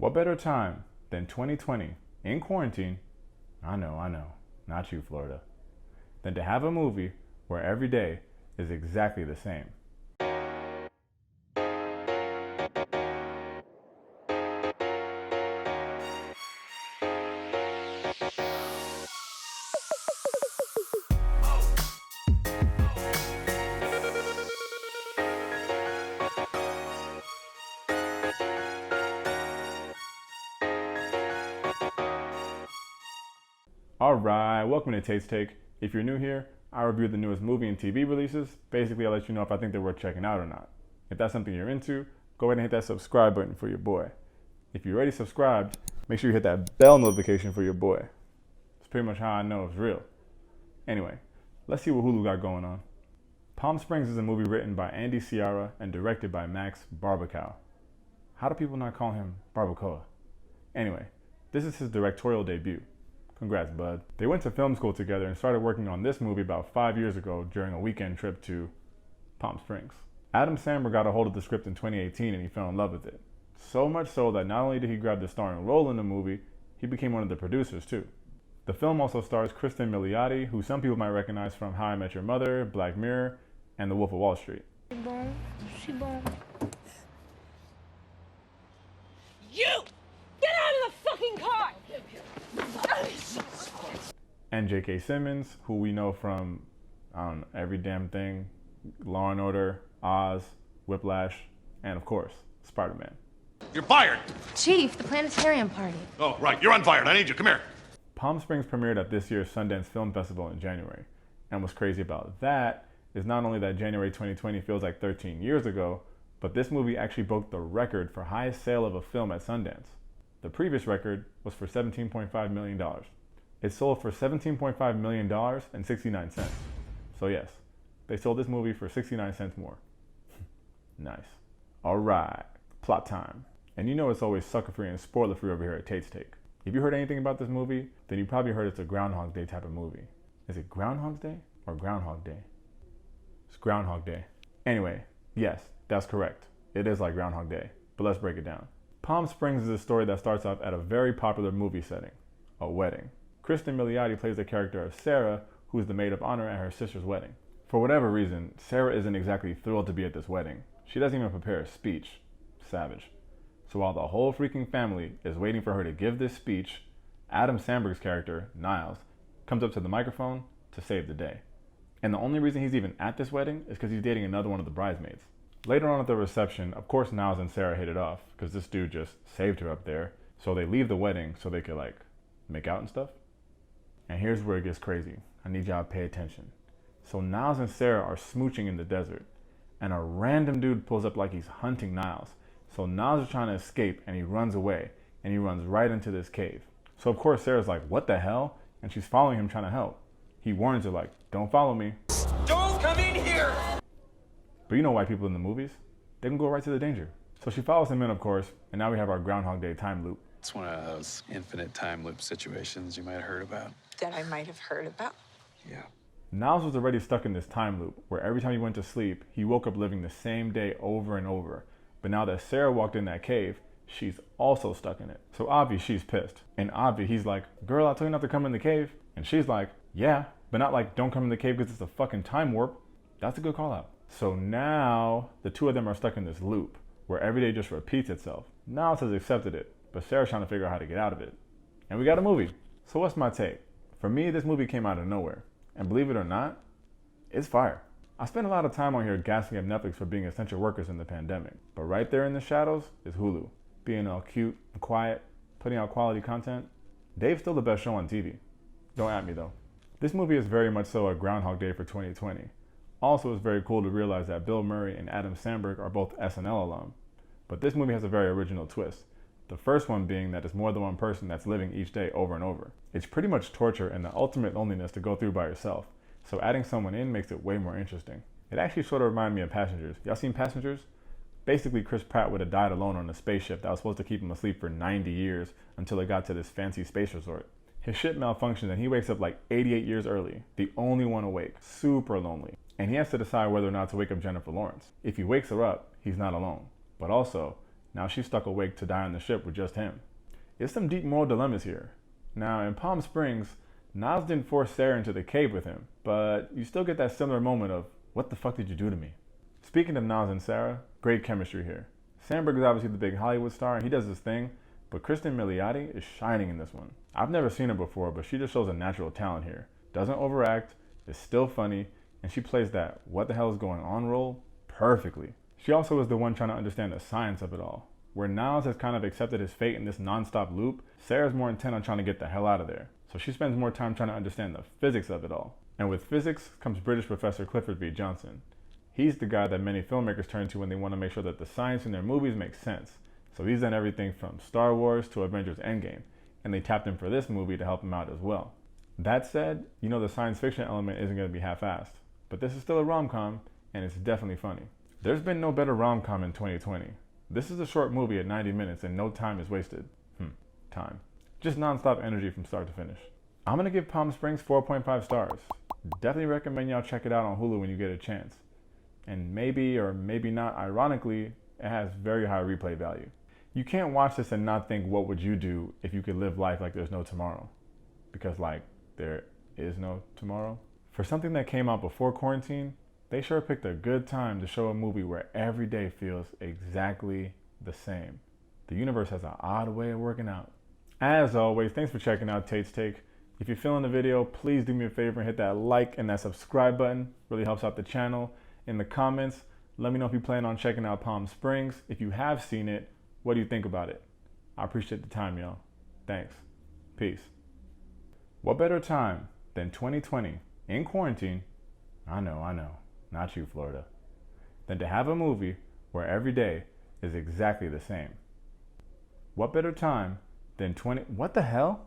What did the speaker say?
What better time than 2020 in quarantine? I know, not you, Florida. Than to have a movie where every day is exactly the same. Alright, welcome to Taste Take. If you're new here, I review the newest movie and TV releases. Basically, I'll let you know if I think they're worth checking out or not. If that's something you're into, go ahead and hit that subscribe button for your boy. If you're already subscribed, make sure you hit that bell notification for your boy. It's pretty much how I know it's real. Anyway, let's see what Hulu got going on. Palm Springs is a movie written by Andy Ciara and directed by Max Barbacow. How do people not call him Barbacoa? Anyway, this is his directorial debut. Congrats, bud. They went to film school together and started working on this movie about 5 years ago during a weekend trip to Palm Springs. Adam Samberg got a hold of the script in 2018 and he fell in love with it. So much so that not only did he grab the starring role in the movie, he became one of the producers too. The film also stars Cristin Milioti, who some people might recognize from How I Met Your Mother, Black Mirror, and The Wolf of Wall Street. You! Get out of the fucking car! And J.K. Simmons, who we know from Every Damn Thing, Law and Order, Oz, Whiplash, and of course, Spider-Man. You're fired! Chief, the planetarium party. Oh, right, you're unfired. I need you. Come here. Palm Springs premiered at this year's Sundance Film Festival in January. And what's crazy about that is not only that January 2020 feels like 13 years ago, but this movie actually broke the record for highest sale of a film at Sundance. The previous record was for $17.5 million. It sold for $17.5 million and 69 cents. So yes, they sold this movie for 69 cents more. Nice. All right, plot time. And you know it's always sucker-free and spoiler-free over here at Tate's Take. If you heard anything about this movie, then you probably heard it's a Groundhog Day type of movie. Is it Groundhog Day or Groundhog Day? It's Groundhog Day. Anyway, yes, that's correct. It is like Groundhog Day, but let's break it down. Palm Springs is a story that starts off at a very popular movie setting, a wedding. Cristin Milioti plays the character of Sarah, who is the maid of honor at her sister's wedding. For whatever reason, Sarah isn't exactly thrilled to be at this wedding. She doesn't even prepare a speech. Savage. So while the whole freaking family is waiting for her to give this speech, Adam Samberg's character, Niles, comes up to the microphone to save the day. And the only reason he's even at this wedding is because he's dating another one of the bridesmaids. Later on at the reception, of course Niles and Sarah hit it off because this dude just saved her up there. So they leave the wedding so they could make out and stuff. And here's where it gets crazy. I need y'all to pay attention. So Niles and Sarah are smooching in the desert and a random dude pulls up like he's hunting Niles. So Niles is trying to escape and he runs away and he runs right into this cave. So of course Sarah's like, what the hell? And she's following him trying to help. He warns her like, don't follow me. Don't come in here! But you know white people in the movies, they can go right to the danger. So she follows him in, of course, and now we have our Groundhog Day time loop. It's one of those infinite time loop situations you might have heard about. That I might have heard about. Yeah. Niles was already stuck in this time loop, where every time he went to sleep, he woke up living the same day over and over. But now that Sarah walked in that cave, she's also stuck in it. So Avi, she's pissed. And Avi, he's like, girl, I told you not to come in the cave. And she's like, yeah, but not like, don't come in the cave because it's a fucking time warp. That's a good call out. So now the two of them are stuck in this loop where every day just repeats itself. Niles has accepted it, but Sarah's trying to figure out how to get out of it. And we got a movie. So what's my take? For me, this movie came out of nowhere. And believe it or not, it's fire. I spent a lot of time on here gassing up Netflix for being essential workers in the pandemic. But right there in the shadows is Hulu. Being all cute and quiet, putting out quality content. Dave's still the best show on TV. Don't at me though. This movie is very much so a Groundhog Day for 2020. Also, it's very cool to realize that Bill Murray and Adam Samberg are both SNL alum. But this movie has a very original twist. The first one being that it's more than one person that's living each day over and over. It's pretty much torture and the ultimate loneliness to go through by yourself. So adding someone in makes it way more interesting. It actually sort of reminded me of Passengers. Y'all seen Passengers? Basically, Chris Pratt would have died alone on a spaceship that was supposed to keep him asleep for 90 years until it got to this fancy space resort. His ship malfunctions and he wakes up like 88 years early, the only one awake, super lonely. And he has to decide whether or not to wake up Jennifer Lawrence. If he wakes her up, he's not alone. But also, Now she's stuck awake to die on the ship with just him. It's some deep moral dilemmas here. Now in Palm Springs, Niles didn't force Sarah into the cave with him, but you still get that similar moment of, what the fuck did you do to me? Speaking of Niles and Sarah, great chemistry here. Samberg is obviously the big Hollywood star and he does his thing, but Cristin Milioti is shining in this one. I've never seen her before, but she just shows a natural talent here. Doesn't overact, is still funny, and she plays that what the hell is going on role perfectly. She also is the one trying to understand the science of it all. Where Niles has kind of accepted his fate in this non-stop loop, Sarah's more intent on trying to get the hell out of there. So she spends more time trying to understand the physics of it all. And with physics comes British professor Clifford B. Johnson. He's the guy that many filmmakers turn to when they want to make sure that the science in their movies makes sense. So he's done everything from Star Wars to Avengers Endgame, and they tapped him for this movie to help him out as well. That said, you know the science fiction element isn't going to be half-assed, but this is still a rom-com, and it's definitely funny. There's been no better rom-com in 2020. This is a short movie at 90 minutes and no time is wasted. Time. Just non-stop energy from start to finish. I'm going to give Palm Springs 4.5 stars. Definitely recommend y'all check it out on Hulu when you get a chance. And maybe or maybe not, ironically, it has very high replay value. You can't watch this and not think, what would you do if you could live life like there's no tomorrow? Because like, there is no tomorrow. For something that came out before quarantine, they sure picked a good time to show a movie where every day feels exactly the same. The universe has an odd way of working out. As always, thanks for checking out Tate's Take. If you're feeling the video, please do me a favor and hit that like and that subscribe button. Really helps out the channel. In the comments, let me know if you plan on checking out Palm Springs. If you have seen it, what do you think about it? I appreciate the time, y'all. Thanks. Peace. What better time than 2020 in quarantine? I know, not you, Florida. Than to have a movie where every day is exactly the same. What better time than what the hell?